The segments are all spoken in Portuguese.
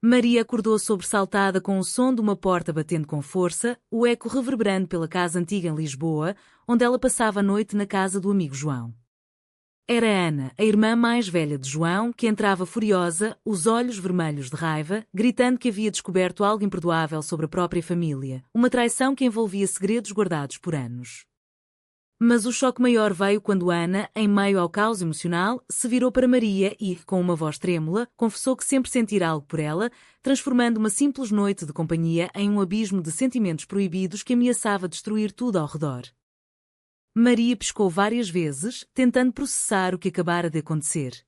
Maria acordou sobressaltada com o som de uma porta batendo com força, o eco reverberando pela casa antiga em Lisboa, onde ela passava a noite na casa do amigo João. Era Ana, a irmã mais velha de João, que entrava furiosa, os olhos vermelhos de raiva, gritando que havia descoberto algo imperdoável sobre a própria família, uma traição que envolvia segredos guardados por anos. Mas o choque maior veio quando Ana, em meio ao caos emocional, se virou para Maria e, com uma voz trêmula, confessou que sempre sentira algo por ela, transformando uma simples noite de companhia em um abismo de sentimentos proibidos que ameaçava destruir tudo ao redor. Maria piscou várias vezes, tentando processar o que acabara de acontecer.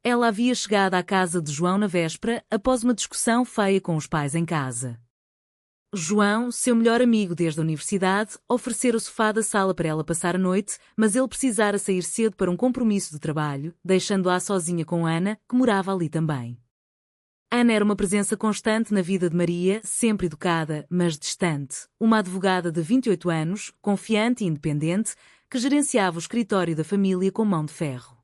Ela havia chegado à casa de João na véspera, após uma discussão feia com os pais em casa. João, seu melhor amigo desde a universidade, oferecera o sofá da sala para ela passar a noite, mas ele precisara sair cedo para um compromisso de trabalho, deixando-a sozinha com Ana, que morava ali também. Ana era uma presença constante na vida de Maria, sempre educada, mas distante, uma advogada de 28 anos, confiante e independente, que gerenciava o escritório da família com mão de ferro.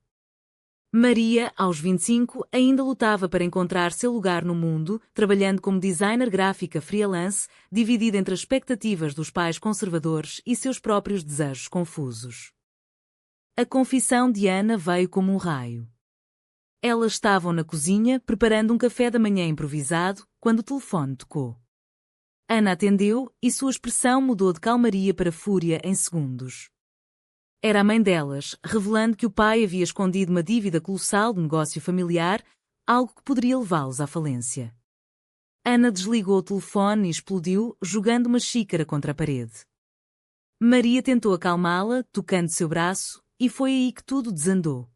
Maria, aos 25, ainda lutava para encontrar seu lugar no mundo, trabalhando como designer gráfica freelance, dividida entre as expectativas dos pais conservadores e seus próprios desejos confusos. A confissão de Ana veio como um raio. Elas estavam na cozinha, preparando um café da manhã improvisado, quando o telefone tocou. Ana atendeu, e sua expressão mudou de calmaria para fúria em segundos. Era a mãe delas, revelando que o pai havia escondido uma dívida colossal de negócio familiar, algo que poderia levá-los à falência. Ana desligou o telefone e explodiu, jogando uma xícara contra a parede. Maria tentou acalmá-la, tocando seu braço, e foi aí que tudo desandou.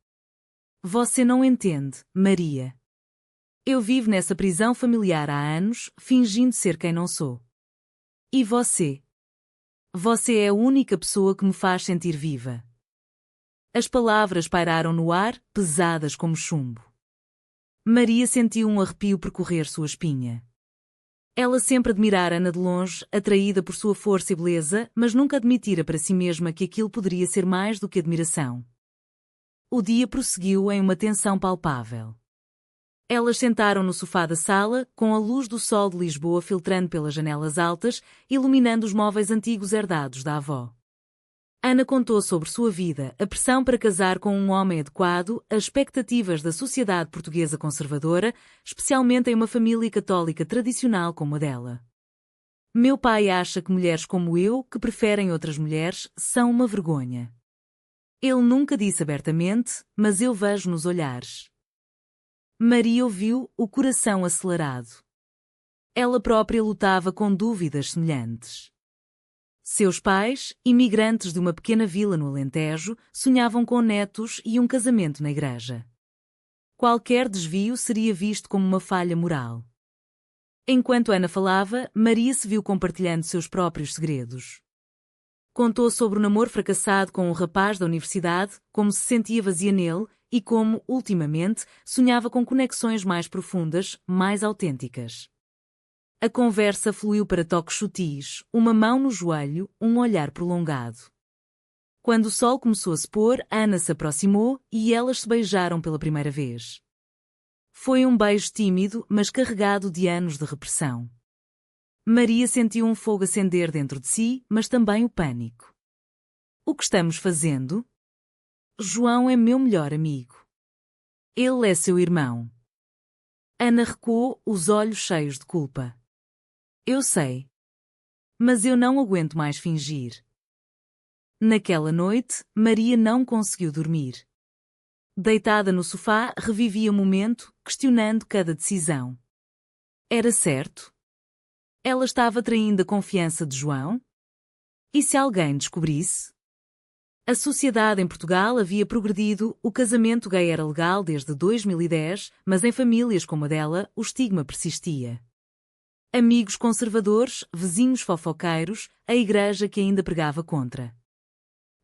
Você não entende, Maria. Eu vivo nessa prisão familiar há anos, fingindo ser quem não sou. E você? Você é a única pessoa que me faz sentir viva. As palavras pairaram no ar, pesadas como chumbo. Maria sentiu um arrepio percorrer sua espinha. Ela sempre admirara Ana de longe, atraída por sua força e beleza, mas nunca admitira para si mesma que aquilo poderia ser mais do que admiração. O dia prosseguiu em uma tensão palpável. Elas sentaram no sofá da sala, com a luz do sol de Lisboa filtrando pelas janelas altas, iluminando os móveis antigos herdados da avó. Ana contou sobre sua vida, a pressão para casar com um homem adequado, as expectativas da sociedade portuguesa conservadora, especialmente em uma família católica tradicional como a dela. Meu pai acha que mulheres como eu, que preferem outras mulheres, são uma vergonha. Ele nunca disse abertamente, mas eu vejo nos olhares. Maria ouviu, o coração acelerado. Ela própria lutava com dúvidas semelhantes. Seus pais, imigrantes de uma pequena vila no Alentejo, sonhavam com netos e um casamento na igreja. Qualquer desvio seria visto como uma falha moral. Enquanto Ana falava, Maria se viu compartilhando seus próprios segredos. Contou sobre o namoro fracassado com um rapaz da universidade, como se sentia vazia nele, e como, ultimamente, sonhava com conexões mais profundas, mais autênticas. A conversa fluiu para toques sutis, uma mão no joelho, um olhar prolongado. Quando o sol começou a se pôr, Ana se aproximou e elas se beijaram pela primeira vez. Foi um beijo tímido, mas carregado de anos de repressão. Maria sentiu um fogo acender dentro de si, mas também o pânico. O que estamos fazendo? João é meu melhor amigo. Ele é seu irmão. Ana recuou, os olhos cheios de culpa. Eu sei. Mas eu não aguento mais fingir. Naquela noite, Maria não conseguiu dormir. Deitada no sofá, revivia o momento, questionando cada decisão. Era certo? Ela estava traindo a confiança de João? E se alguém descobrisse? A sociedade em Portugal havia progredido, o casamento gay era legal desde 2010, mas em famílias como a dela, o estigma persistia. Amigos conservadores, vizinhos fofoqueiros, a igreja que ainda pregava contra.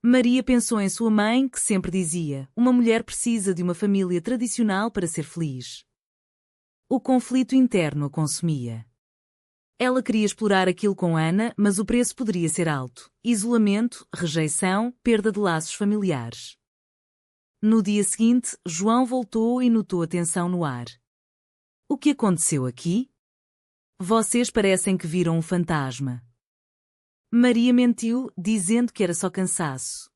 Maria pensou em sua mãe, que sempre dizia: uma mulher precisa de uma família tradicional para ser feliz. O conflito interno a consumia. Ela queria explorar aquilo com Ana, mas o preço poderia ser alto: isolamento, rejeição, perda de laços familiares. No dia seguinte, João voltou e notou a tensão no ar. O que aconteceu aqui? Vocês parecem que viram um fantasma. Maria mentiu, dizendo que era só cansaço.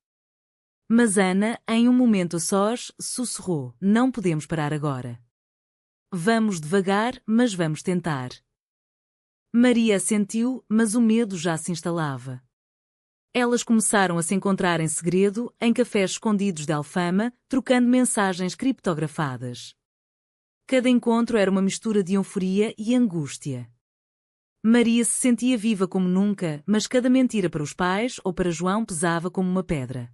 Mas Ana, em um momento a sós, sussurrou: não podemos parar agora. Vamos devagar, mas vamos tentar. Maria assentiu, mas o medo já se instalava. Elas começaram a se encontrar em segredo, em cafés escondidos de Alfama, trocando mensagens criptografadas. Cada encontro era uma mistura de euforia e angústia. Maria se sentia viva como nunca, mas cada mentira para os pais ou para João pesava como uma pedra.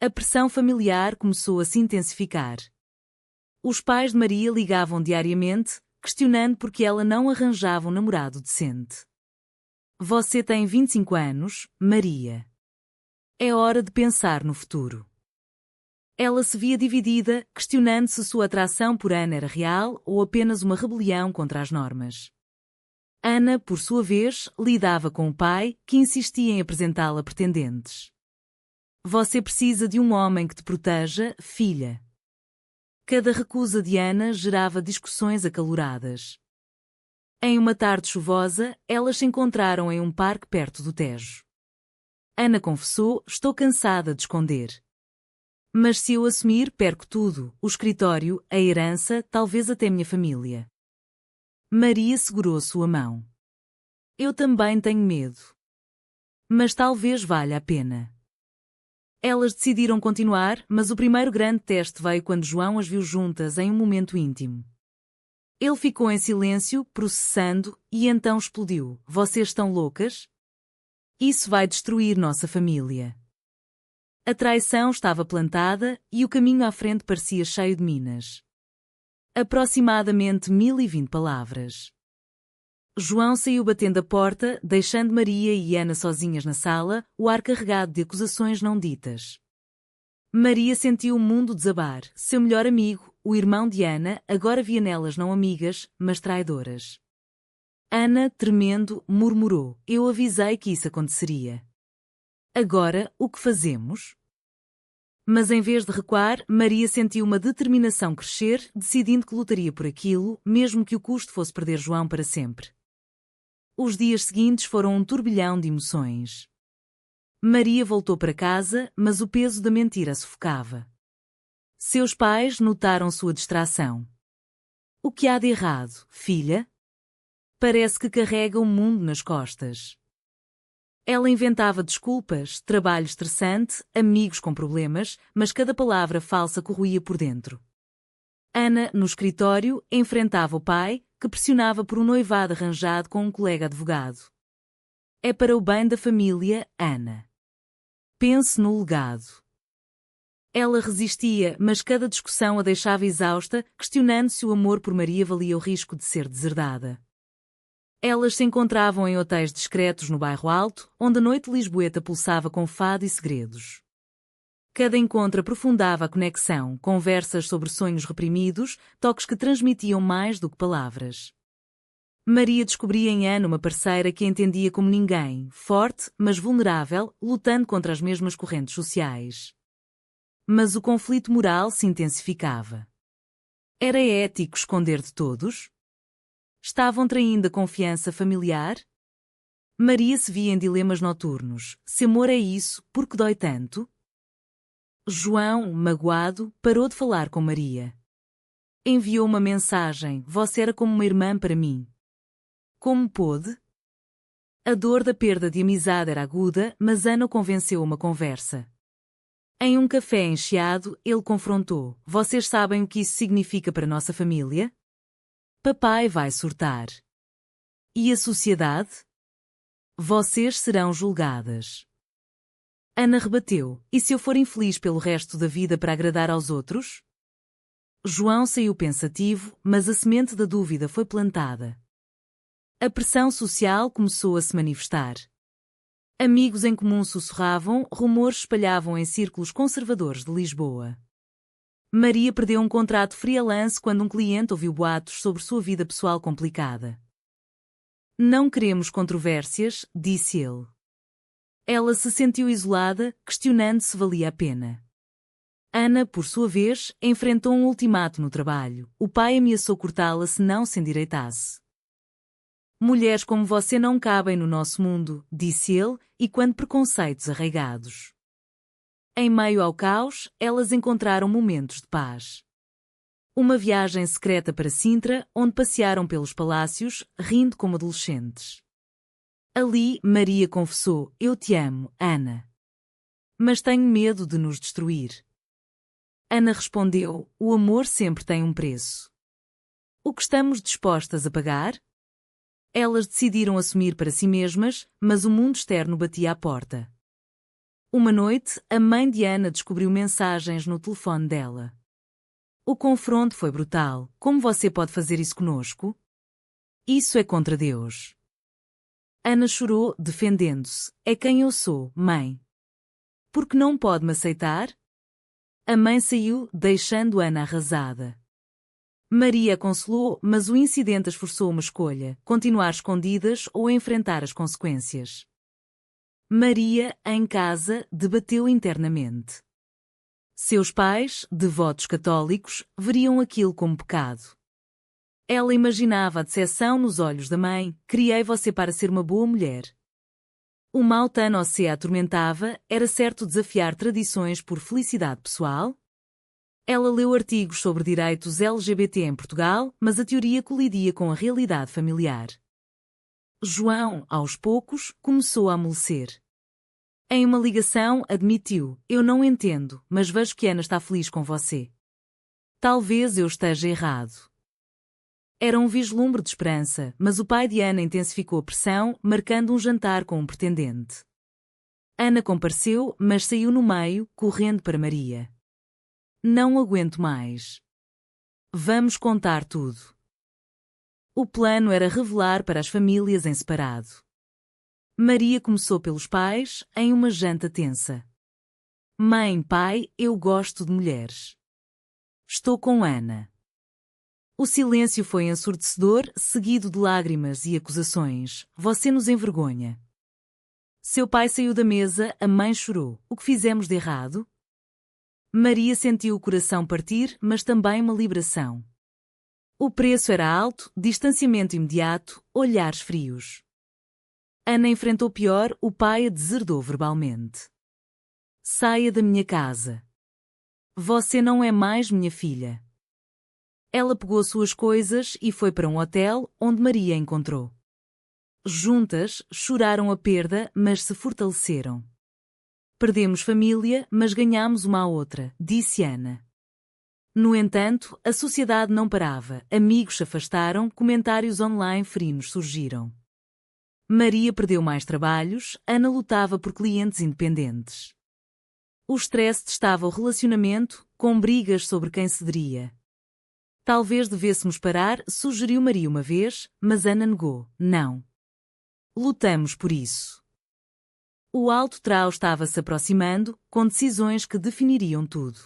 A pressão familiar começou a se intensificar. Os pais de Maria ligavam diariamente, questionando por que ela não arranjava um namorado decente. Você tem 25 anos, Maria. É hora de pensar no futuro. Ela se via dividida, questionando se sua atração por Ana era real ou apenas uma rebelião contra as normas. Ana, por sua vez, lidava com o pai, que insistia em apresentá-la a pretendentes. Você precisa de um homem que te proteja, filha. Cada recusa de Ana gerava discussões acaloradas. Em uma tarde chuvosa, elas se encontraram em um parque perto do Tejo. Ana confessou: estou cansada de esconder. Mas se eu assumir, perco tudo: o escritório, a herança, talvez até minha família. Maria segurou sua mão. Eu também tenho medo. Mas talvez valha a pena. Elas decidiram continuar, mas o primeiro grande teste veio quando João as viu juntas em um momento íntimo. Ele ficou em silêncio, processando, e então explodiu: vocês estão loucas? Isso vai destruir nossa família. A traição estava plantada e o caminho à frente parecia cheio de minas. Aproximadamente 1020 palavras. João saiu batendo a porta, deixando Maria e Ana sozinhas na sala, o ar carregado de acusações não ditas. Maria sentiu o mundo desabar. Seu melhor amigo, o irmão de Ana, agora via nelas não amigas, mas traidoras. Ana, tremendo, murmurou: eu avisei que isso aconteceria. Agora, o que fazemos? Mas em vez de recuar, Maria sentiu uma determinação crescer, decidindo que lutaria por aquilo, mesmo que o custo fosse perder João para sempre. Os dias seguintes foram um turbilhão de emoções. Maria voltou para casa, mas o peso da mentira a sufocava. Seus pais notaram sua distração. O que há de errado, filha? Parece que carrega o mundo nas costas. Ela inventava desculpas, trabalho estressante, amigos com problemas, mas cada palavra falsa corroía por dentro. Ana, no escritório, enfrentava o pai, que pressionava por um noivado arranjado com um colega advogado. É para o bem da família, Ana. Pense no legado. Ela resistia, mas cada discussão a deixava exausta, questionando se o amor por Maria valia o risco de ser deserdada. Elas se encontravam em hotéis discretos no bairro Alto, onde a noite lisboeta pulsava com fado e segredos. Cada encontro aprofundava a conexão, conversas sobre sonhos reprimidos, toques que transmitiam mais do que palavras. Maria descobria em Ana uma parceira que a entendia como ninguém, forte, mas vulnerável, lutando contra as mesmas correntes sociais. Mas o conflito moral se intensificava. Era ético esconder de todos? Estavam traindo a confiança familiar? Maria se via em dilemas noturnos. Se amor é isso, por que dói tanto? João, magoado, parou de falar com Maria. Enviou uma mensagem: você era como uma irmã para mim. Como pôde? A dor da perda de amizade era aguda, mas Ana o convenceu a uma conversa. Em um café encheado, ele confrontou: vocês sabem o que isso significa para nossa família? Papai vai surtar. E a sociedade? Vocês serão julgadas. Ana rebateu: e se eu for infeliz pelo resto da vida para agradar aos outros? João saiu pensativo, mas a semente da dúvida foi plantada. A pressão social começou a se manifestar. Amigos em comum sussurravam, rumores espalhavam em círculos conservadores de Lisboa. Maria perdeu um contrato freelance quando um cliente ouviu boatos sobre sua vida pessoal complicada. Não queremos controvérsias, disse ele. Ela se sentiu isolada, questionando se valia a pena. Ana, por sua vez, enfrentou um ultimato no trabalho. O pai ameaçou cortá-la se não se endireitasse. Mulheres como você não cabem no nosso mundo, disse ele, e quando preconceitos arraigados. Em meio ao caos, elas encontraram momentos de paz. Uma viagem secreta para Sintra, onde passearam pelos palácios, rindo como adolescentes. Ali, Maria confessou: eu te amo, Ana. Mas tenho medo de nos destruir. Ana respondeu: o amor sempre tem um preço. O que estamos dispostas a pagar? Elas decidiram assumir para si mesmas, mas o mundo externo batia à porta. Uma noite, a mãe de Ana descobriu mensagens no telefone dela. O confronto foi brutal. Como você pode fazer isso conosco? Isso é contra Deus. Ana chorou, defendendo-se. É quem eu sou, mãe. Por que não pode me aceitar? A mãe saiu, deixando Ana arrasada. Maria a consolou, mas o incidente as forçou uma escolha: continuar escondidas ou enfrentar as consequências. Maria, em casa, debateu internamente. Seus pais, devotos católicos, veriam aquilo como pecado. Ela imaginava a decepção nos olhos da mãe: criei você para ser uma boa mulher. O mau Thanos a atormentava, era certo desafiar tradições por felicidade pessoal? Ela leu artigos sobre direitos LGBT em Portugal, mas a teoria colidia com a realidade familiar. João, aos poucos, começou a amolecer. Em uma ligação, admitiu: eu não entendo, mas vejo que Ana está feliz com você. Talvez eu esteja errado. Era um vislumbre de esperança, mas o pai de Ana intensificou a pressão, marcando um jantar com um pretendente. Ana compareceu, mas saiu no meio, correndo para Maria. Não aguento mais. Vamos contar tudo. O plano era revelar para as famílias em separado. Maria começou pelos pais, em uma janta tensa. Mãe, pai, eu gosto de mulheres. Estou com Ana. O silêncio foi ensurdecedor, seguido de lágrimas e acusações. Você nos envergonha. Seu pai saiu da mesa, a mãe chorou. O que fizemos de errado? Maria sentiu o coração partir, mas também uma liberação. O preço era alto, distanciamento imediato, olhares frios. Ana enfrentou pior, o pai a deserdou verbalmente. Saia da minha casa. Você não é mais minha filha. Ela pegou suas coisas e foi para um hotel, onde Maria a encontrou. Juntas, choraram a perda, mas se fortaleceram. Perdemos família, mas ganhamos uma à outra, disse Ana. No entanto, a sociedade não parava, amigos se afastaram, comentários online ferinos surgiram. Maria perdeu mais trabalhos, Ana lutava por clientes independentes. O stress testava o relacionamento, com brigas sobre quem cederia. Talvez devêssemos parar, sugeriu Maria uma vez, mas Ana negou. Não. Lutamos por isso. O alto trau estava se aproximando, com decisões que definiriam tudo.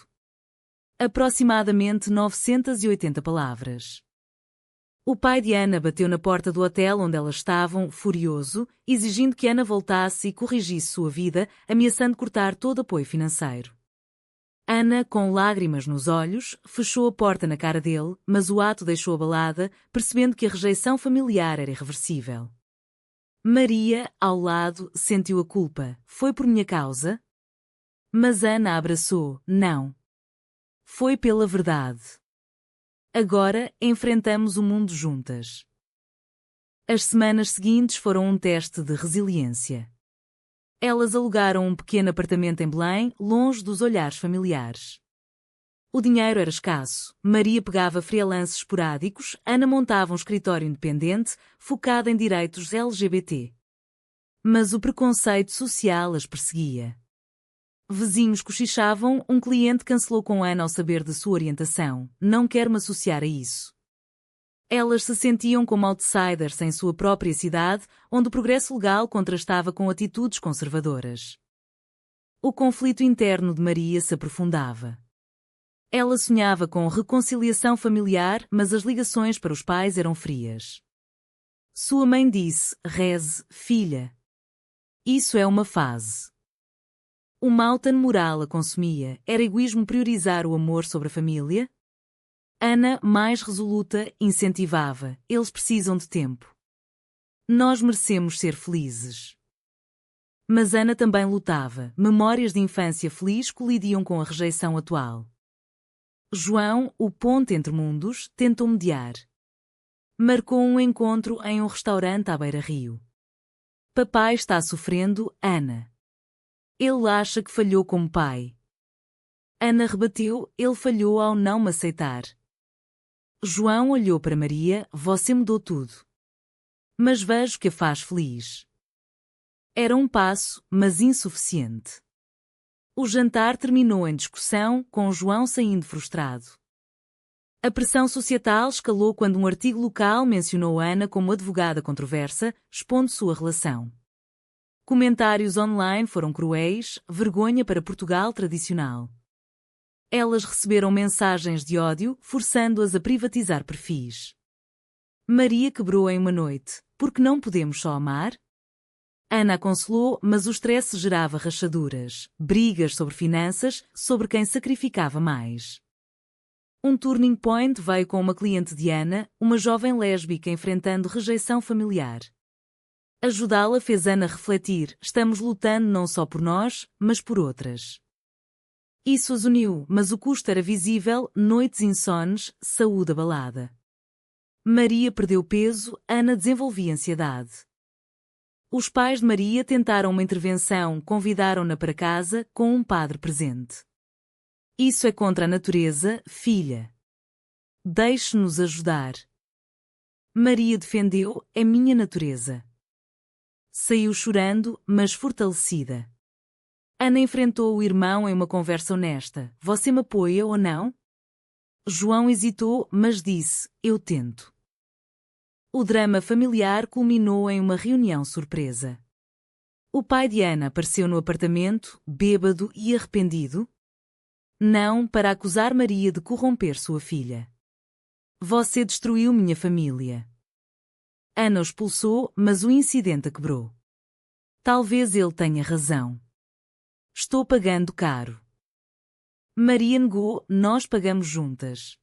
Aproximadamente 980 palavras. O pai de Ana bateu na porta do hotel onde elas estavam, furioso, exigindo que Ana voltasse e corrigisse sua vida, ameaçando cortar todo apoio financeiro. Ana, com lágrimas nos olhos, fechou a porta na cara dele, mas o ato deixou abalada, percebendo que a rejeição familiar era irreversível. Maria, ao lado, sentiu a culpa. Foi por minha causa? Mas Ana a abraçou. Não. Foi pela verdade. Agora, enfrentamos o mundo juntas. As semanas seguintes foram um teste de resiliência. Elas alugaram um pequeno apartamento em Belém, longe dos olhares familiares. O dinheiro era escasso. Maria pegava freelances esporádicos, Ana montava um escritório independente, focado em direitos LGBT. Mas o preconceito social as perseguia. Vizinhos cochichavam, um cliente cancelou com Ana ao saber de sua orientação. Não quero me associar a isso. Elas se sentiam como outsiders em sua própria cidade, onde o progresso legal contrastava com atitudes conservadoras. O conflito interno de Maria se aprofundava. Ela sonhava com reconciliação familiar, mas as ligações para os pais eram frias. Sua mãe disse: reze, filha. Isso é uma fase. O mau-tan moral a consumia. Era egoísmo priorizar o amor sobre a família? Ana, mais resoluta, incentivava. Eles precisam de tempo. Nós merecemos ser felizes. Mas Ana também lutava. Memórias de infância feliz colidiam com a rejeição atual. João, o ponte entre mundos, tentou mediar. Marcou um encontro em um restaurante à beira-rio. Papai está sofrendo, Ana. Ele acha que falhou como pai. Ana rebateu, ele falhou ao não me aceitar. João olhou para Maria, você mudou tudo. Mas vejo que a faz feliz. Era um passo, mas insuficiente. O jantar terminou em discussão, com João saindo frustrado. A pressão societal escalou quando um artigo local mencionou Ana como advogada controversa, expondo sua relação. Comentários online foram cruéis, vergonha para Portugal tradicional. Elas receberam mensagens de ódio, forçando-as a privatizar perfis. Maria quebrou em uma noite. Por que não podemos só amar? Ana aconselou, mas o stress gerava rachaduras, brigas sobre finanças, sobre quem sacrificava mais. Um turning point veio com uma cliente de Ana, uma jovem lésbica enfrentando rejeição familiar. Ajudá-la fez Ana refletir, estamos lutando não só por nós, mas por outras. Isso as uniu, mas o custo era visível, noites insones, saúde abalada. Maria perdeu peso, Ana desenvolvia ansiedade. Os pais de Maria tentaram uma intervenção, convidaram-na para casa, com um padre presente. Isso é contra a natureza, filha. Deixe-nos ajudar. Maria defendeu, é minha natureza. Saiu chorando, mas fortalecida. Ana enfrentou o irmão em uma conversa honesta. Você me apoia ou não? João hesitou, mas disse, eu tento. O drama familiar culminou em uma reunião surpresa. O pai de Ana apareceu no apartamento, bêbado e arrependido. Não, para acusar Maria de corromper sua filha. Você destruiu minha família. Ana o expulsou, mas o incidente a quebrou. Talvez ele tenha razão. Estou pagando caro. Maria negou, nós pagamos juntas.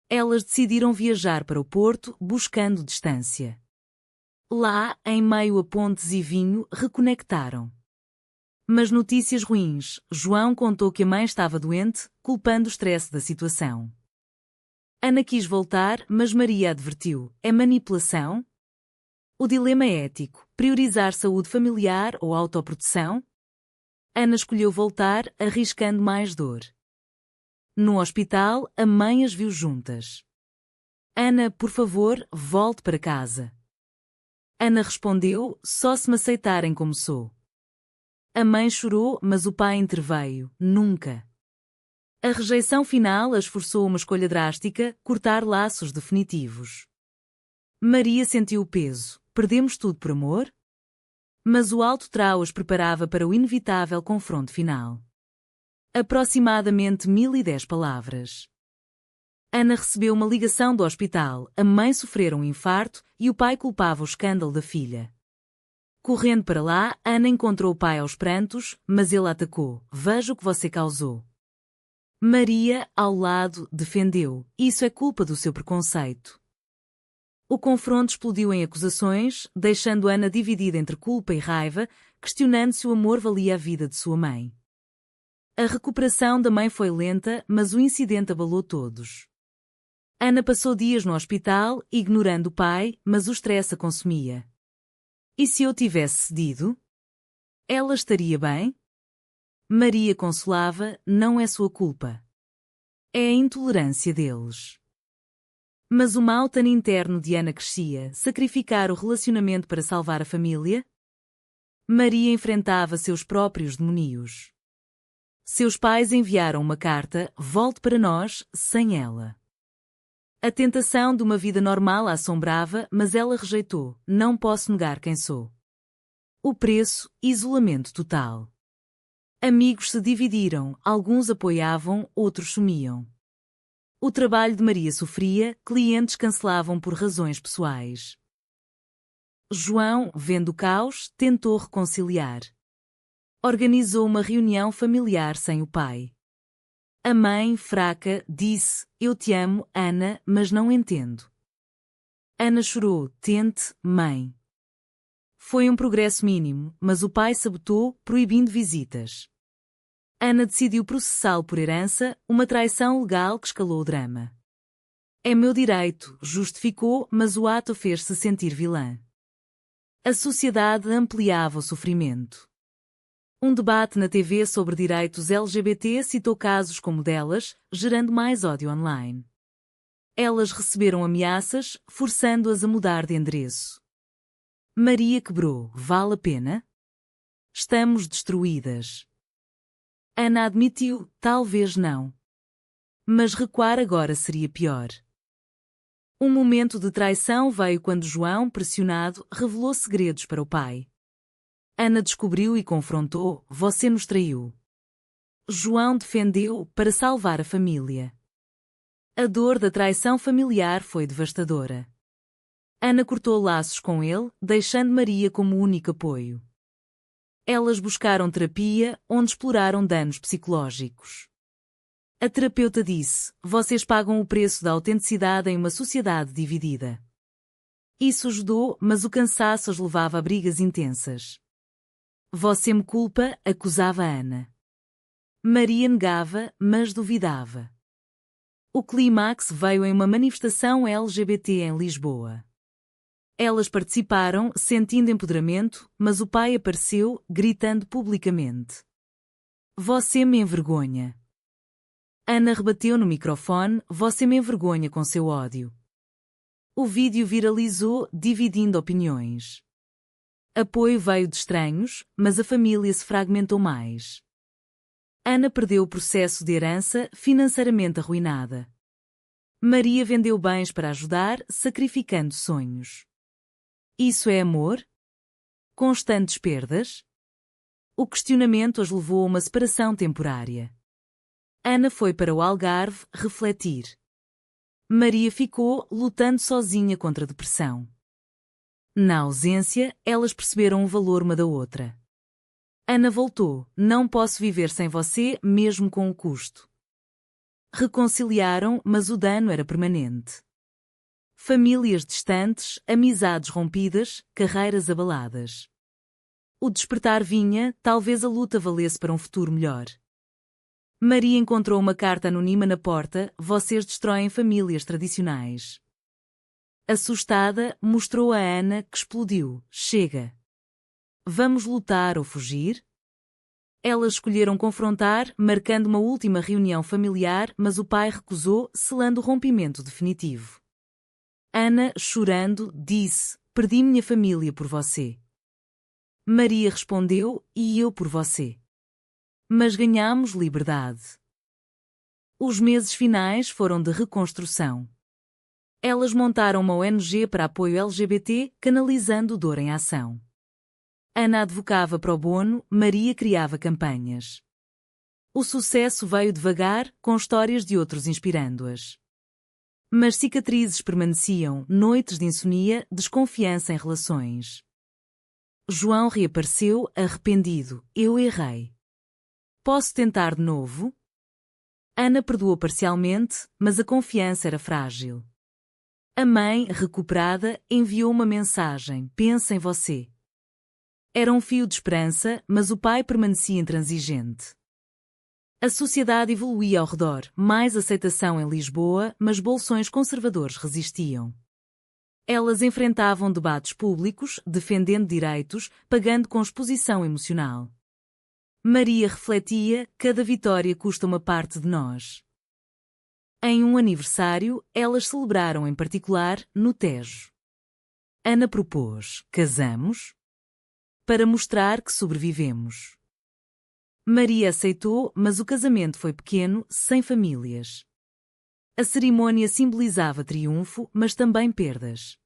Elas decidiram viajar para o Porto, buscando distância. Lá, em meio a pontes e vinho, reconectaram. Mas notícias ruins, João contou que a mãe estava doente, culpando o estresse da situação. Ana quis voltar, mas Maria advertiu, é manipulação? O dilema é ético, priorizar saúde familiar ou autoproteção? Ana escolheu voltar, arriscando mais dor. No hospital, a mãe as viu juntas. Ana, por favor, volte para casa. Ana respondeu, só se me aceitarem como sou. A mãe chorou, mas o pai interveio, nunca. A rejeição final as forçou a uma escolha drástica, cortar laços definitivos. Maria sentiu o peso, perdemos tudo por amor? Mas o alto trau as preparava para o inevitável confronto final. Aproximadamente 1010 palavras. Ana recebeu uma ligação do hospital, a mãe sofrera um infarto e o pai culpava o escândalo da filha. Correndo para lá, Ana encontrou o pai aos prantos, mas ele atacou. Veja o que você causou. Maria, ao lado, defendeu. Isso é culpa do seu preconceito. O confronto explodiu em acusações, deixando Ana dividida entre culpa e raiva, questionando se o amor valia a vida de sua mãe. A recuperação da mãe foi lenta, mas o incidente abalou todos. Ana passou dias no hospital, ignorando o pai, mas o estresse a consumia. E se eu tivesse cedido? Ela estaria bem? Maria consolava, não é sua culpa. É a intolerância deles. Mas o mau-tan interno de Ana crescia, sacrificar o relacionamento para salvar a família? Maria enfrentava seus próprios demónios. Seus pais enviaram uma carta, volte para nós, sem ela. A tentação de uma vida normal a assombrava, mas ela rejeitou, não posso negar quem sou. O preço, isolamento total. Amigos se dividiram, alguns apoiavam, outros sumiam. O trabalho de Maria sofria, clientes cancelavam por razões pessoais. João, vendo o caos, tentou reconciliar. Organizou uma reunião familiar sem o pai. A mãe, fraca, disse: "Eu te amo, Ana, mas não entendo." Ana chorou: "Tente, mãe." Foi um progresso mínimo, mas o pai sabotou, proibindo visitas. Ana decidiu processá-lo por herança, uma traição legal que escalou o drama. "É meu direito", justificou, mas o ato fez-se sentir vilã. A sociedade ampliava o sofrimento. Um debate na TV sobre direitos LGBT citou casos como delas, gerando mais ódio online. Elas receberam ameaças, forçando-as a mudar de endereço. Maria quebrou: "Vale a pena? Estamos destruídas." Ana admitiu: "Talvez não. Mas recuar agora seria pior." Um momento de traição veio quando João, pressionado, revelou segredos para o pai. Ana descobriu e confrontou: "Você nos traiu." João defendeu, para salvar a família. A dor da traição familiar foi devastadora. Ana cortou laços com ele, deixando Maria como único apoio. Elas buscaram terapia, onde exploraram danos psicológicos. A terapeuta disse: "Vocês pagam o preço da autenticidade em uma sociedade dividida." Isso ajudou, mas o cansaço as levava a brigas intensas. "Você me culpa", acusava Ana. Maria negava, mas duvidava. O clímax veio em uma manifestação LGBT em Lisboa. Elas participaram, sentindo empoderamento, mas o pai apareceu, gritando publicamente: "Você me envergonha." Ana rebateu no microfone: "Você me envergonha com seu ódio." O vídeo viralizou, dividindo opiniões. Apoio veio de estranhos, mas a família se fragmentou mais. Ana perdeu o processo de herança, financeiramente arruinada. Maria vendeu bens para ajudar, sacrificando sonhos. Isso é amor? Constantes perdas? O questionamento as levou a uma separação temporária. Ana foi para o Algarve refletir. Maria ficou, lutando sozinha contra a depressão. Na ausência, elas perceberam o valor uma da outra. Ana voltou: "Não posso viver sem você, mesmo com o custo." Reconciliaram, mas o dano era permanente. Famílias distantes, amizades rompidas, carreiras abaladas. O despertar vinha, talvez a luta valesse para um futuro melhor. Maria encontrou uma carta anônima na porta: "Vocês destroem famílias tradicionais." Assustada, mostrou a Ana, que explodiu: "Chega. Vamos lutar ou fugir?" Elas escolheram confrontar, marcando uma última reunião familiar, mas o pai recusou, selando o rompimento definitivo. Ana, chorando, disse: "Perdi minha família por você." Maria respondeu: "E eu por você. Mas ganhamos liberdade." Os meses finais foram de reconstrução. Elas montaram uma ONG para apoio LGBT, canalizando dor em ação. Ana advocava pro bono, Maria criava campanhas. O sucesso veio devagar, com histórias de outros inspirando-as. Mas cicatrizes permaneciam, noites de insônia, desconfiança em relações. João reapareceu, arrependido: "Eu errei. Posso tentar de novo?" Ana perdoou parcialmente, mas a confiança era frágil. A mãe, recuperada, enviou uma mensagem: "Pensa em você." Era um fio de esperança, mas o pai permanecia intransigente. A sociedade evoluía ao redor, mais aceitação em Lisboa, mas bolsões conservadores resistiam. Elas enfrentavam debates públicos, defendendo direitos, pagando com exposição emocional. Maria refletia: "Cada vitória custa uma parte de nós." Em um aniversário, elas celebraram em particular, no Tejo. Ana propôs: "Casamos?" Para mostrar que sobrevivemos. Maria aceitou, mas o casamento foi pequeno, sem famílias. A cerimônia simbolizava triunfo, mas também perdas.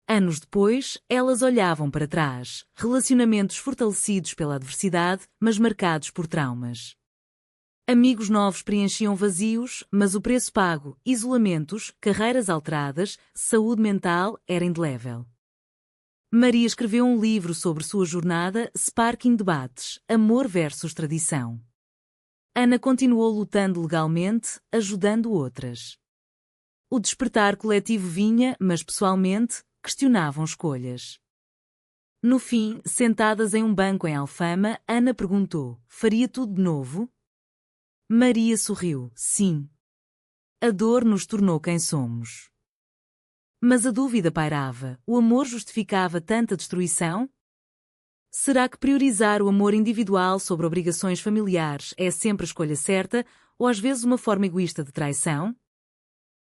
Anos depois, elas olhavam para trás, relacionamentos fortalecidos pela adversidade, mas marcados por traumas. Amigos novos preenchiam vazios, mas o preço pago, isolamentos, carreiras alteradas, saúde mental, era indelével. Maria escreveu um livro sobre sua jornada, Sparking Debates, Amor versus Tradição. Ana continuou lutando legalmente, ajudando outras. O despertar coletivo vinha, mas pessoalmente, questionavam escolhas. No fim, sentadas em um banco em Alfama, Ana perguntou: faria tudo de novo? Maria sorriu: sim. A dor nos tornou quem somos. Mas a dúvida pairava: o amor justificava tanta destruição? Será que priorizar o amor individual sobre obrigações familiares é sempre a escolha certa, ou às vezes uma forma egoísta de traição?